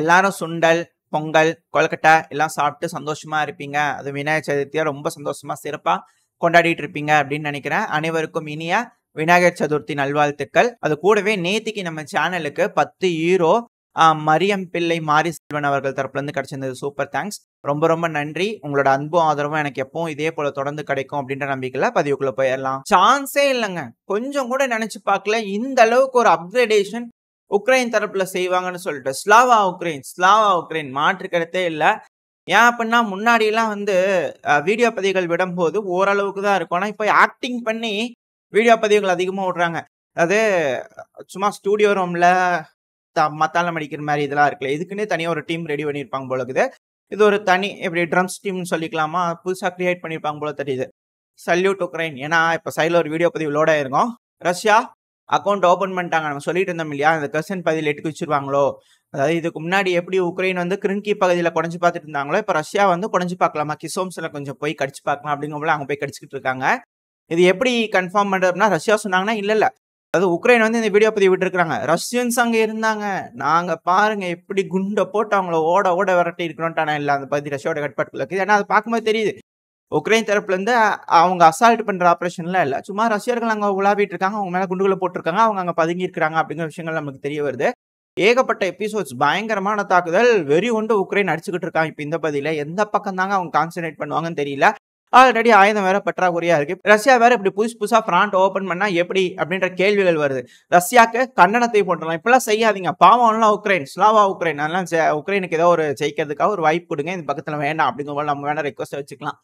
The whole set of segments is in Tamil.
எல்லாரும் சுண்டல், பொங்கல், கொழுக்கட்டை எல்லாம் சாப்பிட்டு சந்தோஷமா இருப்பீங்க. அது விநாயகர் சதுர்த்தியா ரொம்ப சந்தோஷமா சிறப்பா கொண்டாடிட்டு இருப்பீங்க அப்படின்னு நினைக்கிறேன். அனைவருக்கும் இனிய விநாயகர் சதுர்த்தி நல்வாழ்த்துக்கள். அது கூடவே நேத்திக்கு நம்ம சேனலுக்கு 10 யூரோ மரியம் பிள்ளை மாரி செல்வன் அவர்கள் தரப்புல இருந்து கிடைச்சிருந்தது. Super thanks. ரொம்ப ரொம்ப நன்றி. உங்களோட அன்பும் ஆதரவும் எனக்கு எப்பவும் இதே போல தொடர்ந்து கிடைக்கும் அப்படின்ற நம்பிக்கையில பதிவுக்குள்ள போயிடலாம். சான்ஸே இல்லைங்க. கொஞ்சம் கூட நினைச்சு பார்க்கல இந்த அளவுக்கு ஒரு அப்கிரேடேஷன் உக்ரைன் தரப்புல செய்வாங்கன்னு சொல்லிட்டு. ஸ்லாவா உக்ரைன் மாற்று கருத்தே இல்ல. ஏன் அப்படின்னா முன்னாடி எல்லாம் வந்து வீடியோ பதிவுகள் விடும்போது ஓரளவுக்கு தான் இருக்கும். ஆனா இப்போ ஆக்டிங் பண்ணி வீடியோ பதிவுகள் அதிகமா விடுறாங்க. அது சும்மா ஸ்டூடியோ ரூம்ல மத்தாளம் அடிக்கிற மாதிரி இதெல்லாம் இருக்குல்ல, இதுக்குன்னே தனியா ஒரு டீம் ரெடி பண்ணியிருப்பாங்க போல இருக்குது. இது ஒரு தனி எப்படி ட்ரம்ஸ் டீம்னு சொல்லிக்கலாமா, புதுசா கிரியேட் பண்ணியிருப்பாங்க போல தெரியுது. Salute Ukraine. ஏன்னா இப்போ சைடில் ஒரு வீடியோ பதிவு லோட் ஆயிருக்கும். ரஷ்யா அக்கௌண்ட் ஓப்பன் பண்ணிட்டாங்க. நம்ம சொல்லிட்டு இருந்தோம் இல்லையா, அந்த கர்சன் பகுதியில் எட்டுக்கு வச்சிருவாங்களோ, அதாவது இதுக்கு முன்னாடி எப்படி உக்ரைன் வந்து கிரின்கி பகுதியில் குறைஞ்சு பார்த்துட்டு இருந்தாங்களோ, இப்போ ரஷ்யா வந்து குறைஞ்சு பார்க்கலாமா, கிசோம்ஸில் கொஞ்சம் போய் கடிச்சு பார்க்கலாம் அப்படிங்கும்போது அங்கே போய் கடிச்சிக்கிட்டு இருக்காங்க. இது எப்படி கன்ஃபார்ம் பண்ணுறதுனா, ரஷ்யா சொன்னாங்கன்னா இல்லை அது உக்ரைன் வந்து இந்த வீடியோ பதிவு விட்டுருக்காங்க. ரஷ்யன்ஸ் அங்கே இருந்தாங்க, நாங்க பாருங்க எப்படி குண்டை போட்டு அவங்கள ஓட விரட்டி இருக்கிறோன்ட்டானா இல்லை அந்த பகுதி ரஷ்யாவோட கட்டுப்பாட்டுக்குள்ள இருக்குது. ஏன்னா அது பார்க்கும்போது தெரியுது உக்ரைன் தரப்புல இருந்து அவங்க அசால்ட் பண்ற ஆப்ரேஷன்லாம் இல்லை, சும்மா ரஷ்யர்கள் அங்கே உலாவிட்டு இருக்காங்க, அவங்க மேல குண்டுகளை போட்டிருக்காங்க, அவங்க அங்கே பதுங்கி இருக்கிறாங்க அப்படிங்கிற விஷயங்கள் நமக்கு தெரிய வருது. ஏகப்பட்ட எபிசோட்ஸ், பயங்கரமான தாக்குதல், வெறி கொண்டு உக்ரைன் அடிச்சுக்கிட்டு இருக்காங்க. இப்போ இந்த பகுதியில எந்த பக்கம் தாங்க அவங்க கான்சன்ட்ரேட் பண்ணுவாங்கன்னு தெரியல. ஆல்ரெடி ஆயுதம் வேற பற்றாக்குறையா இருக்கு. ரஷ்யா வேற இப்படி புதுசா ஃப்ராண்ட் ஓபன் பண்ணா எப்படி அப்படின்ற கேள்விகள் வருது. ரஷ்யாக்கு கண்டனத்தை போட்டலாம், இப்பெல்லாம் செய்யாதீங்க, பாவம்லாம் உக்ரைன், ஸ்லாவா உக்ரைன், அதெல்லாம் உக்ரைனுக்கு ஏதோ ஒரு ஜெயிக்கிறதுக்காக ஒரு வாய்ப்பு கொடுங்க, இந்த பக்கத்துல வேண்டாம் அப்படிங்கிற நம்ம வேணா ரெக்வஸ்ட் வச்சுக்கலாம்.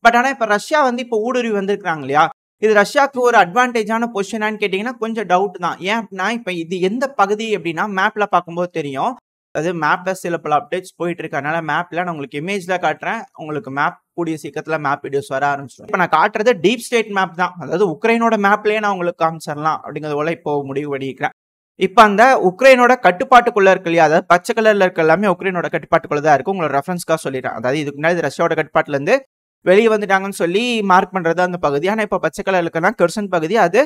பட் ஆனா இப்ப ரஷ்யா வந்து இப்போ ஊடுருவி வந்திருக்காங்க இல்லையா, இது ரஷ்யாவுக்கு ஒரு அட்வான்டேஜான பொசிஷனான்னு கேட்டீங்கன்னா கொஞ்சம் டவுட் தான். ஏன் அப்படின்னா இப்ப இது எந்த பகுதி அப்படின்னா மேப்ல பார்க்கும்போது தெரியும். அது மேப்ல சில பல அப்டேட்ஸ் போயிட்டு இருக்கு. அதனால மேப்ல நான் உங்களுக்கு இமேஜ்ல காட்டுறேன். உங்களுக்கு மேப் கூடிய சீக்கிரத்துல மேப் வீடியோஸ் வர ஆரம்பிச்சிடும். இப்போ நான் காட்டுறது டீப் ஸ்டேட் மேப் தான், அதாவது உக்ரைனோட மேப்லயே நான் உங்களுக்கு காமிச்சிடலாம் அப்படிங்கிறது போல இப்போ முடிவு பண்ணிக்கிறேன். இப்போ அந்த உக்ரைனோட கட்டுப்பாட்டுக்குள்ள இருக்கு இல்லையா, அதாவது பச்சை கலர்ல இருக்க எல்லாமே உக்ரைனோட கட்டுப்பாட்டுக்குள்ள தான் இருக்கு. உங்களோட ரெஃபரன்ஸ்க்காக சொல்லிடுறேன். அதாவது இதுக்கு முன்னாடி ரஷ்யாவோட கட்டுப்பாட்டுல இருந்து வெளியே வந்துட்டாங்கன்னு சொல்லி மார்க் பண்றது அந்த பகுதி. ஆனா இப்போ பச்சை கலர்ல இருக்கா கெர்சன் பகுதி, அது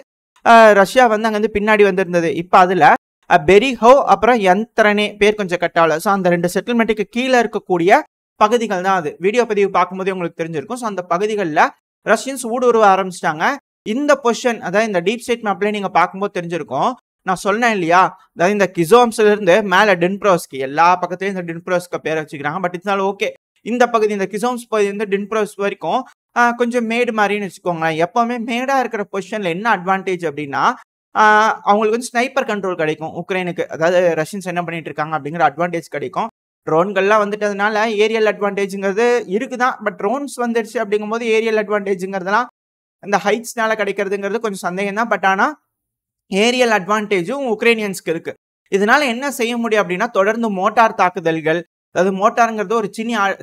ரஷ்யா வந்து அங்க இருந்து பின்னாடி வந்திருந்தது. இப்போ அதுல பெரிஹோ அப்புறம் யந்திரனே பேர் கொஞ்சம் கட்டால, ஸோ அந்த 2 செட்டில்மெண்ட்டுக்கு கீழே இருக்கக்கூடிய பகுதிகள் தான் அது. வீடியோ பதிவு பார்க்கும்போதே உங்களுக்கு தெரிஞ்சிருக்கும். ஸோ அந்த பகுதிகளில் ரஷ்யன்ஸ் ஊடுருவ ஆரம்பிச்சிட்டாங்க. இந்த பொசிஷன், அதாவது இந்த டீப் ஸ்டேட் மேப்லேயே நீங்க பார்க்கும்போது தெரிஞ்சிருக்கும். நான் சொன்னேன் இல்லையா, அதாவது இந்த கிசோம்ஸ்ல இருந்து மேல டின்ப்ரோஸ்கி, எல்லா பக்கத்துலயும் இந்த டின்ப்ரோஸ்க்கு பேர் வச்சுக்கிறாங்க. பட் இதனால ஓகே, இந்த பகுதி இந்த கிசோம்ஸ் பகுதி வந்து டின்ப்ரோஸ் வரைக்கும் கொஞ்சம் மேடு மாதிரின்னு வச்சுக்கோங்க. எப்பவுமே மேடா இருக்கிற பொசிஷன்ல என்ன அட்வான்டேஜ் அப்படின்னா, அவங்களுக்கு வந்து ஸ்னைப்பர் கண்ட்ரோல் கிடைக்கும் உக்ரைனுக்கு. அதாவது ரஷ்யன்ஸ் என்ன பண்ணிட்டு இருக்காங்க அப்படிங்கிற அட்வான்டேஜ் கிடைக்கும். ட்ரோன்கள்லாம் வந்துட்டதுனால ஏரியல் அட்வான்டேஜுங்கிறது இருக்குதான். பட் ட்ரோன்ஸ் வந்துடுச்சு அப்படிங்கும்போது ஏரியல் அட்வான்டேஜுங்கிறதுலாம் இந்த ஹைட்ஸ்னால கிடைக்கிறதுங்கிறது கொஞ்சம் சந்தேகம் தான். பட் ஆனால் ஏரியல் அட்வான்டேஜும் உக்ரைனியன்ஸ்க்கு இருக்கு. இதனால என்ன செய்ய முடியும் அப்படின்னா, தொடர்ந்து மோட்டார் தாக்குதல்கள், அதாவது மோட்டாருங்கிறது ஒரு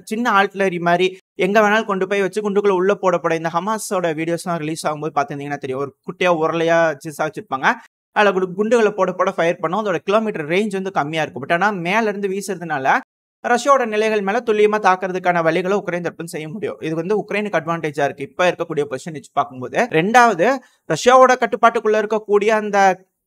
சின்ன ஆர்ட்லரி மாதிரி எங்க வேணாலும் கொண்டு போய் வச்சு குண்டுக்குள்ள உள்ள போடப்பட இந்த ஹமாஸோட வீடியோஸ்லாம் ரிலீஸ் ஆகும்போது பார்த்துருந்தீங்கன்னா தெரியும், ஒரு குட்டியா உரலையா சிசா வச்சிருப்பாங்க, அதில் குண்டுகளை போட ஃபயர் பண்ணும். அதோட கிலோமீட்டர் ரேஞ்ச் வந்து கம்மியா இருக்கும். பட் ஆனால் மேல இருந்து வீசுறதுனால ரஷ்யாவோட நிலைகள் மேல துல்லியமா தாக்குறதுக்கான வழிகளை உக்ரைன் தரப்புன்னு செய்ய முடியும். இது வந்து உக்ரைனுக்கு அட்வான்டேஜா இருக்கு இப்ப இருக்கக்கூடிய பொசிஷன் வச்சு பார்க்கும்போது. ரெண்டாவது, ரஷ்யாவோட கட்டுப்பாட்டுக்குள்ள இருக்கக்கூடிய அந்த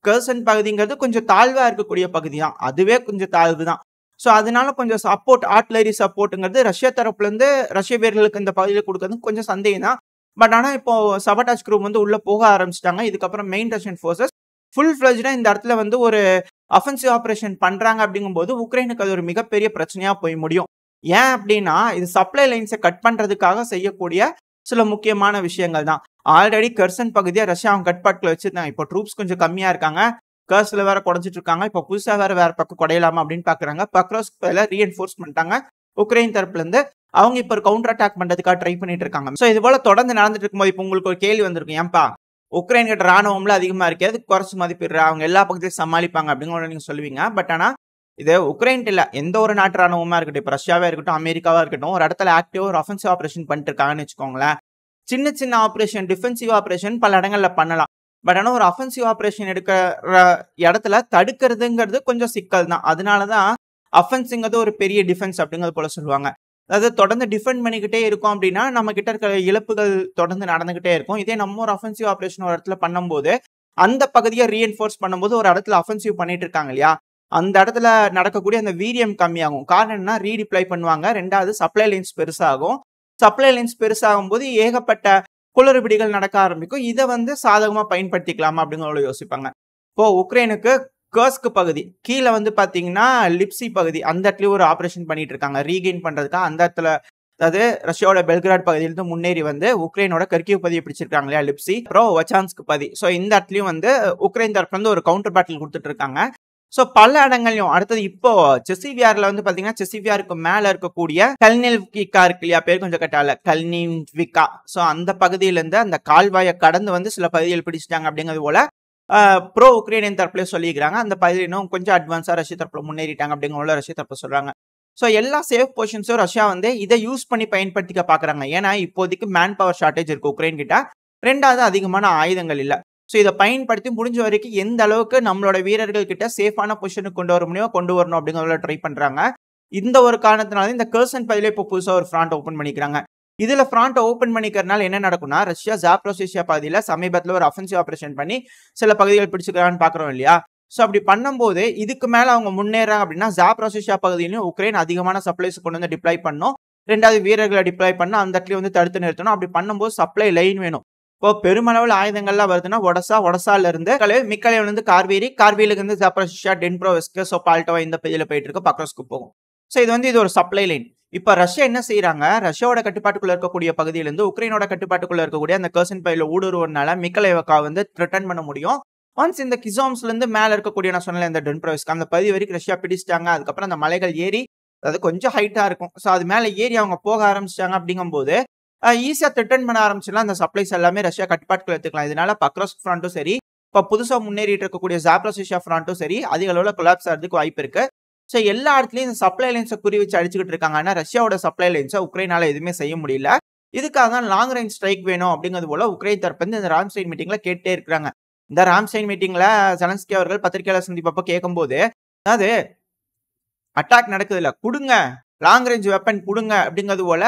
கர்சன் பகுதிங்கிறது கொஞ்சம் தாழ்வா இருக்கக்கூடிய பகுதி தான், அதுவே கொஞ்சம் தாழ்வு தான். ஸோ அதனால கொஞ்சம் சப்போர்ட், ஆர்ட்லரி சப்போர்ட்டுங்கிறது ரஷ்யா தரப்புல இருந்து ரஷ்ய வீரர்களுக்கு இந்த பகுதியில் கொடுக்கறது கொஞ்சம் சந்தேகம் தான். பட் ஆனால் இப்போ சபட்டாஜ் குரூப் வந்து உள்ள போக ஆரம்பிச்சிட்டாங்க. இதுக்கப்புறம் மெயின் ரஷ்யன் ஃபோர்ஸஸ் ஃபுல் ஃபிளஜ்டா இந்த இடத்துல வந்து ஒரு அஃபென்சிவ் ஆபரேஷன் பண்றாங்க அப்படிங்கும்போது உக்ரைனுக்கு அது ஒரு மிகப்பெரிய பிரச்சனையா போய் முடியும். ஏன் அப்படின்னா, இது சப்ளை லைன்ஸை கட் பண்றதுக்காக செய்யக்கூடிய சில முக்கியமான விஷயங்கள் தான். ஆல்ரெடி கர்சன் பகுதியை ரஷ்யா அவங்க கட்பாட்டில் வச்சிருந்தாங்க. இப்போ ட்ரூப்ஸ் கொஞ்சம் கம்மியா இருக்காங்க, கர்ஸ்ல வேற குறைஞ்சிட்டு இருக்காங்க. இப்போ புதுசா வேற பக்கம் குறையலாமா அப்படின்னு பாக்குறாங்க. பக்ரோஸ்க் ரீஎன்ஃபோர்ஸ் பண்ணிட்டாங்க உக்ரைன் தரப்புல இருந்து. அவங்க இப்போ ஒரு கவுண்டர் அட்டாக் பண்றதுக்காக ட்ரை பண்ணிட்டு இருக்காங்க. ஸோ இது போல தொடர்ந்து நடந்துட்டு இருக்கும்போது இப்போ உங்களுக்கு ஒரு கேள்வி வந்திருக்கும், ஏன்பா உக்ரைன் கிட்ட ராணுவம்ல அதிகமா இருக்கு, அதுக்கு குறைச்சு மதிப்பிடுற, அவங்க எல்லா பக்கத்தையும் சமாளிப்பாங்க அப்படிங்கிற நீங்க சொல்லுவீங்க. பட் ஆனா இது உக்ரைன் இல்ல, எந்த ஒரு நாட்டு ராணுவமா இருக்கட்டும், இப்போ ரஷ்யாவா இருக்கட்டும், அமெரிக்காவா இருக்கட்டும், ஒரு இடத்துல ஆக்டிவா ஒரு அஃபென்சிவ் ஆபரேஷன் பண்ணிட்டு இருக்காங்கன்னு வச்சுக்கோங்களேன். சின்ன ஆபரேஷன், டிஃபென்சிவ் ஆபரேஷன் பல இடங்கள்ல பண்ணலாம். பட் ஆனால் ஒரு அஃபென்சிவ் ஆபரேஷன் எடுக்கிற இடத்துல தடுக்கிறதுங்கிறது கொஞ்சம் சிக்கல் தான். அதனாலதான் அஃபென்ஸுங்கிறது ஒரு பெரிய டிஃபென்ஸ் அப்படிங்கிறது போல சொல்லுவாங்க. அதாவது தொடர்ந்து டிஃபெண்ட் பண்ணிக்கிட்டே இருக்கும் அப்படின்னா நம்ம கிட்ட இருக்கிற இழப்புகள் தொடர்ந்து நடந்துகிட்டே இருக்கும். இதே நம்ம ஒரு அஃபென்சிவ் ஆபரேஷன் ஒரு இடத்துல பண்ணும்போது அந்த பகுதியை ரீஎன்ஃபோர்ஸ் பண்ணும்போது ஒரு இடத்துல அஃபென்சிவ் பண்ணிட்டு இருக்காங்க இல்லையா, அந்த இடத்துல நடக்கக்கூடிய அந்த வீரியம் கம்மியாகும். காரணம் என்ன, ரீடிப்ளை பண்ணுவாங்க. 2வது சப்ளை லைன்ஸ் பெருசாகும். சப்ளை லைன்ஸ் பெருசாகும் போது ஏகப்பட்ட குளறுபடிகள் நடக்க ஆரம்பிக்கும். இதை வந்து சாதகமா பயன்படுத்திக்கலாமா அப்படிங்கிற யோசிப்பாங்க. இப்போ உக்ரைனுக்கு கர்ஸ்க் பகுதி கீழே வந்து பாத்தீங்கன்னா லிப்சி பகுதி, அந்த இடத்துலயும் ஒரு ஆபரேஷன் பண்ணிட்டு இருக்காங்க ரீகெயின் பண்றதுக்காக. அந்த இடத்துல அதாவது ரஷ்யாவோட பெல்கிராட் பகுதியிலிருந்து முன்னேறி வந்து உக்ரைனோட கர்கிவ் பகுதியை பிடிச்சிருக்காங்க இல்லையா, லிப்சி, அப்புறம் வச்சான்ஸ்க் பகுதி. ஸோ இந்த இடத்துலயும் வந்து உக்ரைன் தரப்புல இருந்து ஒரு கவுண்டர் பேட்டில் கொடுத்துட்டு இருக்காங்க. ஸோ பல இடங்கள்லயும் அடுத்தது இப்போ செசிவியார்ல வந்து பாத்தீங்கன்னா செசிவியாருக்கு மேல இருக்கக்கூடிய கல்னிவ்கிகா இருக்கு இல்லையா, பேர் கொஞ்சம் கட்டால கல்னிவ்கிகா. ஸோ அந்த பகுதியில இருந்து அந்த கால்வாயை கடந்து வந்து சில பகுதிகள் பிடிச்சிட்டாங்க அப்படிங்கிறது போல ப்ரோ உக்ரைனியன் தரப்புல சொல்லிக்கிறாங்க. அந்த பகுதியில் இன்னும் கொஞ்சம் அட்வான்ஸா ரஷ்யா தரப்புல முன்னேறிட்டாங்க அப்படிங்கிற ரஷ்யா தரப்புல சொல்றாங்க. ஸோ எல்லா சேஃப் பொசிஷன்ஸும் ரஷ்யா வந்து இதை யூஸ் பண்ணி பயன்படுத்திக்க பாக்குறாங்க. ஏன்னா இப்போதைக்கு மேன் பவர் ஷார்டேஜ் இருக்கு உக்ரைன் கிட்ட. 2வது அதிகமான ஆயுதங்கள் இல்ல. ஸோ இதை பயன்படுத்தி முடிஞ்ச வரைக்கும் எந்த அளவுக்கு நம்மளோட வீரர்கள் கிட்ட சேஃபான பொசிஷனுக்கு கொண்டு வர முடியும் கொண்டு வரணும் அப்படிங்கிறத ட்ரை பண்றாங்க. இந்த ஒரு காரணத்தினால இந்த கர்சன் பகுதியில இப்போ புதுசா ஒரு ஃப்ராண்ட் ஓபன் பண்ணிக்கிறாங்க. இதுல ஃப்ராண்ட் ஓபன் பண்ணிக்கிறதுனால என்ன நடக்கும்னா, ரஷ்யா ஜாப்ரோசியா பகுதியில சமீபத்தில் ஒரு அஃபென்சிவ் ஆபரேஷன் பண்ணி சில பகுதிகள் பிடிச்சிக்கிறான்னு பாக்குறோம் இல்லையா. ஸோ அப்படி பண்ணும்போது இதுக்கு மேல அவங்க முன்னேறாங்க அப்படின்னா ஜாப்ரோசியா பகுதியிலும் உக்ரைன் அதிகமான சப்ளைஸ் கொண்டு வந்து டிப்ளை பண்ணும். 2வது வீரர்களை டிப்ளை பண்ணணும், அந்த இடத்துல வந்து தடுத்து நிறுத்தணும். அப்படி பண்ணும்போது சப்ளை லைன் வேணும். இப்போ பெருமளவில் ஆயுதங்கள்லாம் வருதுன்னா ஒடசால இருந்து மிக்கலையில இருந்து கார்வேலுக்கு இருந்து ஜாப்ரோசியா, டென்ப்ரோவெஸ்க், ஸோ பால்டோவா இந்த பகுதியில் போயிட்டு இருக்கு, பக்ரோஸ்க்கு போகும். ஸோ இது ஒரு சப்ளை லைன். இப்ப ரஷ்யா என்ன செய்யறாங்க, ரஷ்யாவோட கட்டுப்பாட்டுக்குள்ள இருக்கக்கூடிய பகுதியிலிருந்து உக்ரைனோட கட்டுப்பாட்டுக்குள்ள இருக்கக்கூடிய அந்த கர்சன் பகுதியில ஊடுருவனால மிக்கலைவக்கா வந்து த்ரெட்டன் பண்ண முடியும். ஒன்ஸ் இந்த கிசோம்ஸ்ல இருந்து மேல இருக்கக்கூடிய நான் சொன்ன இந்த டென்ப்ரோவெஸ்க் அந்த பகுதி வரைக்கும் ரஷ்யா பிடிச்சிட்டாங்க. அதுக்கப்புறம் அந்த மலைகள் ஏறி, அதாவது கொஞ்சம் ஹைட்டா இருக்கும், ஸோ அது மேல ஏறி அவங்க போக ஆரம்பிச்சிட்டாங்க. அப்படிங்கும்போது ஈஸியா த்ரெட்டன் பண்ண ஆரம்பிச்சுலாம் அந்த சப்ளைஸ் எல்லாமே ரஷ்யா கட்டுப்பாட்டுக்குள்ள எடுத்துக்கலாம். இதனால பக்ரோஸ்க் ஃப்ராண்டும் சரி, இப்ப புதுசா முன்னேறிட்டு இருக்கக்கூடிய ஜாப்ரோசியா ஃப்ராண்டும் சரி அதிக அளவுல கொலாப்ஸ் ஆகிறதுக்கு வாய்ப்பு இருக்கு. ஸோ எல்லா இடத்துலயும் இந்த சப்ளை லைன்ஸை குறி வச்சு அடிச்சுக்கிட்டு இருக்காங்க. ஆனா ரஷ்யாவோட சப்ளை லைன்ஸை உக்ரைனால எதுவுமே செய்ய முடியல. இதுக்காக தான் லாங் ரேஞ்ச் ஸ்ட்ரைக் வேணும் அப்படிங்கிறது போல உக்ரைன் தரப்பு வந்து இந்த ராம்ஸ்டைன் மீட்டிங்ல கேட்டே இருக்கிறாங்க. இந்த ராம்ஸ்டைன் மீட்டிங்ல ஜெலன்ஸ்கி அவர்கள் பத்திரிகையாளர் சந்திப்பப்ப கேட்கும்போது, அதாவது அட்டாக் நடக்குது இல்ல, கொடுங்க லாங் ரேஞ்ச் வெப்பன் கொடுங்க அப்படிங்கிறது போல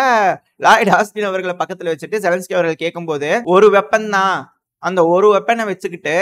லாய்ட் ஆஸ்டின் அவர்களை பக்கத்துல வச்சுட்டு ஜெலன்ஸ்கி அவர்கள் கேட்கும்போது, ஒரு வெப்பன் தான், அந்த ஒரு வெப்பனை வச்சுக்கிட்டு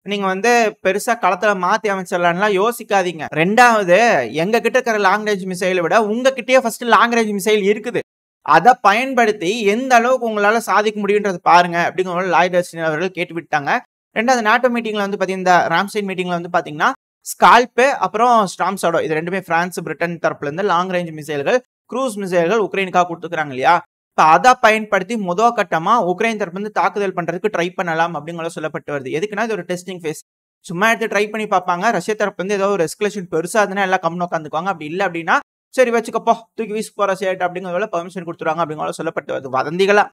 நீங்க வந்து பெருசா களத்துல மாத்தி அமைச்சிடலாம்லாம் யோசிக்காதீங்க. 2வது எங்க கிட்ட இருக்கிற லாங் ரேஞ்ச் மிசைலை விட உங்ககிட்டயே ஃபர்ஸ்ட் லாங் ரேஞ்ச் மிசைல் இருக்குது, அதை பயன்படுத்தி எந்த அளவுக்கு உங்களால சாதிக்க முடியும்ன்றது பாருங்க அப்படிங்கிற லாய்ட் ஆஸ்டின் அவர்கள் கேட்டு விட்டாங்க. 2வது நாட்டோ மீட்டிங்ல வந்து பாத்தீங்கன்னா இந்த ராம்ஸ்டைன் மீட்டிங்ல வந்து பாத்தீங்கன்னா ஸ்கால்ப் அப்புறம் ஸ்டார்ம் ஷேடோ இது 2மே பிரான்ஸ் பிரிட்டன் தரப்புல இருந்து லாங் ரேஞ்ச் மிசைல்கள், க்ரூஸ் மிசைல்கள் உக்ரைனுக்காக கொடுத்துக்கிறாங்க இல்லையா. இப்ப அதை பயன்படுத்தி முதல் கட்டமா உக்ரைன் தரப்பு வந்து தாக்குதல் பண்றதுக்கு ட்ரை பண்ணலாம் அப்படிங்கிற சொல்லப்பட்டு வருது. எதுக்குன்னா இது ஒரு டெஸ்டிங் ஃபேஸ், சும்மா எடுத்து ட்ரை பண்ணி பார்ப்பாங்க. ரஷ்யா தரப்பு வந்து ஏதோ ஒரு எஸ்கலேஷன் பெருசா இருந்தா எல்லாம் கம்னு உட்காந்துக்குவாங்க. அப்படி இல்லை அப்படின்னா சரி வச்சுக்கப்போ தூக்கி வீசி போற சேட் அப்படிங்கிறத பெர்மிஷன் கொடுத்துருவாங்க அப்படிங்கிற சொல்லப்பட்டு வருது. வதந்திகளா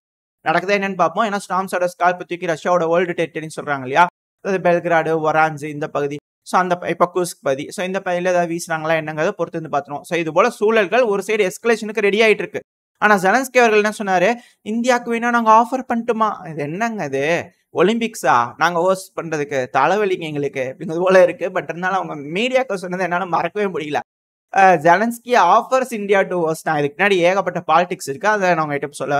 நடக்குதா என்னன்னு பார்ப்போம். ஏன்னா ஸ்டார்ம் ஷேடோ ஸ்கால்ப் தூக்கி ரஷ்யாவோட வேர்ல்டு டெரிட்டரின்னு சொல்றாங்க இல்லையா, அதாவது பெல்கிராடு, ஒரான்ஸ் இந்த பகுதி, ஸோ அந்த இப்போ குஸ்க் பகுதி, ஸோ இந்த பகுதியில் ஏதாவது வீசுறாங்களா என்னங்கிறத பொறுத்து வந்து பார்த்துருவோம். ஸோ இது போல சூழல்கள் ஒரு சைடு எஸ்கலேஷனுக்கு ரெடி ஆயிட்டு இருக்கு. ஆனா ஜெலன்ஸ்கி அவர்கள் என்ன சொன்னாரு, இந்தியாவுக்கு வேணா நாங்க ஆஃபர் பண்ணட்டுமா, இது என்னங்க இது ஒலிம்பிக்ஸா நாங்க ஹோஸ்ட் பண்றதுக்கு, தலைவலிங்க எங்களுக்கு அப்படிங்கிறது போல இருக்கு. பட் இருந்தாலும் அவங்க மீடியாக்கள் சொன்னது என்னால மறக்கவே முடியல. Zelensky offers India to host. நான் இதுக்கு முன்னாடி ஏகப்பட்ட பாலிடிக்ஸ் இருக்கு, அதை நான் உங்ககிட்ட சொல்ல.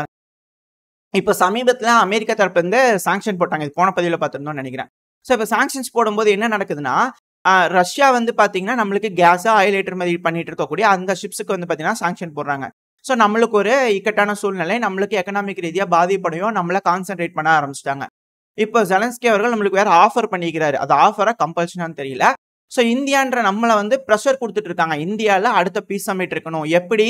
இப்போ சமீபத்துல அமெரிக்கா தரப்பு இருந்து சாங்ஷன் போட்டாங்க, இது போன பதிவில் பார்த்துருந்தோம்னு நினைக்கிறேன். ஸோ இப்போ சாங்ஷன்ஸ் போடும்போது என்ன நடக்குதுன்னா, ரஷ்யா வந்து பாத்தீங்கன்னா நம்மளுக்கு கேஸா ஆயில் ஏற்றுமதி பண்ணிட்டு இருக்கக்கூடிய அந்த ஷிப்ஸுக்கு வந்து பாத்தீங்கன்னா சாங்ஷன் போடுறாங்க. ஸோ நம்மளுக்கு ஒரு இக்கட்டான சூழ்நிலை, நம்மளுக்கு எக்கனாமிக் ரீதியா பாதிப்படையும், நம்மள கான்சென்ட்ரேட் பண்ண ஆரம்பிச்சிட்டாங்க. இப்போ ஜெலன்ஸ்கி அவர்கள் நம்மளுக்கு வேற ஆஃபர் பண்ணிக்கிறாரு, அது ஆஃபரா கம்பல்ஷனான்னு தெரியல. ஸோ இந்தியான்ற நம்மள வந்து ப்ரெஷர் கொடுத்துட்டு இருக்காங்க, இந்தியால அடுத்த பீஸ் சமிட் இருக்கணும். எப்படி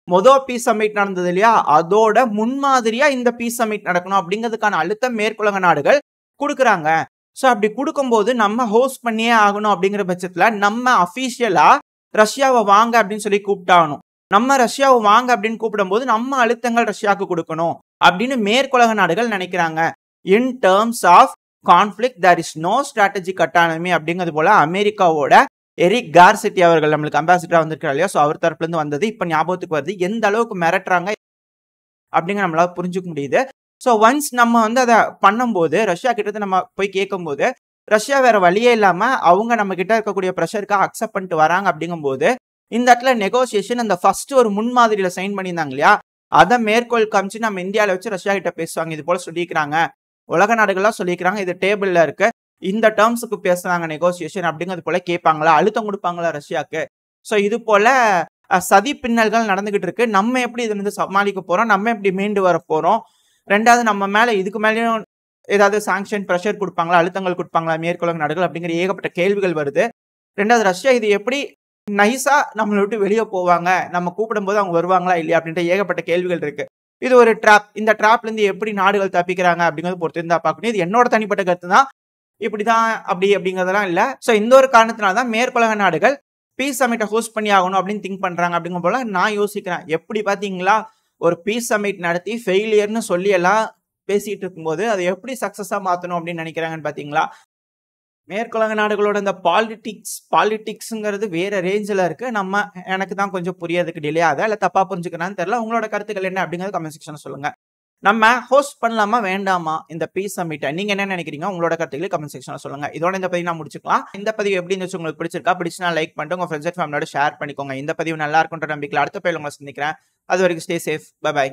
மொதல் பீஸ் சமிட் நடந்தது இல்லையா, அதோட முன்மாதிரியா இந்த பீஸ் சமிட் நடக்கணும் அப்படிங்கிறதுக்கான அழுத்தம் மேற்குலக நாடுகள் கொடுக்குறாங்க. ஸோ அப்படி கொடுக்கும்போது நம்ம ஹோஸ்ட் பண்ணியே ஆகணும். அப்படிங்கிற பட்சத்துல நம்ம அஃபீஷியலா ரஷ்யாவை வாங்க அப்படின்னு சொல்லி கூப்பிட்டாகணும். நம்ம ரஷ்யாவை வாங்க அப்படின்னு கூப்பிடும் போது நம்ம அழுத்தங்கள் ரஷ்யாவுக்கு கொடுக்கணும் அப்படின்னு மேற்குலக நாடுகள் நினைக்கிறாங்க. In terms of conflict there is no strategic autonomy அப்படிங்கிறது போல அமெரிக்காவோட எரிக் கார்சிட்டி அவர்கள் நம்மளுக்கு அம்பாசிடரா வந்திருக்காரு இல்லையா, ஸோ அவர் தரப்புல இருந்து வந்தது இப்ப ஞாபகத்துக்கு வருது. எந்த அளவுக்கு மிரட்டுறாங்க அப்படிங்கிற நம்மளால புரிஞ்சுக்க முடியுது. ஸோ ஒன்ஸ் நம்ம வந்து அதை பண்ணும்போது ரஷ்யா கிட்ட நம்ம போய் கேட்கும்போது ரஷ்யா வேற வழியே இல்லாம அவங்க நம்ம கிட்ட இருக்கக்கூடிய ப்ரெஷருக்காக அக்செப்ட் பண்ணிட்டு வராங்க. அப்படிங்கும்போது இந்த இடத்துல நெகோசியேஷன் அந்த ஃபர்ஸ்ட் ஒரு முன்மாதிரியில சைன் பண்ணியிருந்தாங்க இல்லையா, அதை மேற்கோள் காமிச்சு நம்ம இந்தியாவில வச்சு ரஷ்யா கிட்ட பேசுவாங்க. இது போல சொல்லிக்கிறாங்க, உலக நாடுகள்லாம் சொல்லிக்கிறாங்க, இது டேபிள்ல இருக்கு, இந்த டேர்ம்ஸுக்கு பேசுறாங்க நெகோசியேஷன் அப்படிங்கிறது போல கேட்பாங்களா, அழுத்தம் கொடுப்பாங்களா ரஷ்யாக்கு? ஸோ இது போல சதி பின்னல்கள் நடந்துகிட்டு இருக்கு. நம்ம எப்படி இதுல இருந்து சமாளிக்க போறோம், நம்ம எப்படி மீண்டு வர போறோம், ரெண்டாவது நம்ம மேல இதுக்கு மேலேயும் ஏதாவது சாங்ஷன் ப்ரெஷர் கொடுப்பாங்களா, அழுத்தங்கள் கொடுப்பாங்களா மேற்குலக நாடுகள் அப்படிங்கிற ஏகப்பட்ட கேள்விகள் வருது. ரெண்டாவது ரஷ்யா இது எப்படி நைஸா நம்மளை விட்டு வெளியே போவாங்க, நம்ம கூப்பிடும்போது அவங்க வருவாங்களா இல்லையா அப்படின்ற ஏகப்பட்ட கேள்விகள் இருக்கு. இது ஒரு ட்ராப். இந்த ட்ராப்ல இருந்து எப்படி நாடுகள் தப்பிக்கிறாங்க அப்படிங்கிறது பொறுத்து இருந்தா பார்க்கணும். இது என்னோட தனிப்பட்ட கருத்து தான். இப்படிதான் அப்படி அப்படிங்கிறதெல்லாம் இல்ல. ஸோ இந்த ஒரு காரணத்தினால்தான் மேற்குலக நாடுகள் பீஸ் சமிட்டை ஹோஸ்ட் பண்ணி ஆகணும் அப்படின்னு திங்க் பண்றாங்க அப்படிங்கும் போல நான் யோசிக்கிறேன். எப்படி பாத்தீங்களா, ஒரு பீஸ் சமிட் நடத்தி ஃபெயிலியர்னு சொல்லி எல்லாம் பேசிட்டு இருக்கும்போது அதை எப்படி சக்சஸா மாத்தணும் அப்படின்னு நினைக்கிறாங்கன்னு பாத்தீங்களா? மேற்குலக நாடுகளோட இந்த பாலிடிக்ஸ்ங்கிறது வேற ரேஞ்சில் இருக்கு. எனக்கு தான் கொஞ்சம் புரியறதுக்கு டிலே ஆகுது, இல்லை தப்பா புரிஞ்சுக்கிறான்னு தெரியல. உங்களோட கருத்துக்கள் என்ன அப்படிங்கிறது கமெண்ட் செக்ஷன் சொல்லுங்க. நம்ம ஹோஸ்ட் பண்ணலாமா வேண்டாமா இந்த பீஸ் சமிட்டை? நீங்க என்ன நினைக்கிறீங்க? உங்களோட கருத்துக்களை கமெண்ட் செக்ஷன்ல சொல்லுங்க. இதோட இந்த பதிவு நான் முடிச்சுக்கலாம். இந்த பதிவு எப்படி இருந்துச்சு, உங்களுக்கு பிடிச்சிருந்தா லைக் பண்ணிட்டு உங்க ஃப்ரெண்ட்ஸ் அண்ட் ஃபேமிலியோட ஷேர் பண்ணிக்கோங்க. இந்த பதிவு நல்லா இருக்குன்ற நம்பிக்கையில் அடுத்த பதிவில் உங்களை சந்திக்கிறேன். அது வரைக்கும் ஸ்டே சேஃப். By by.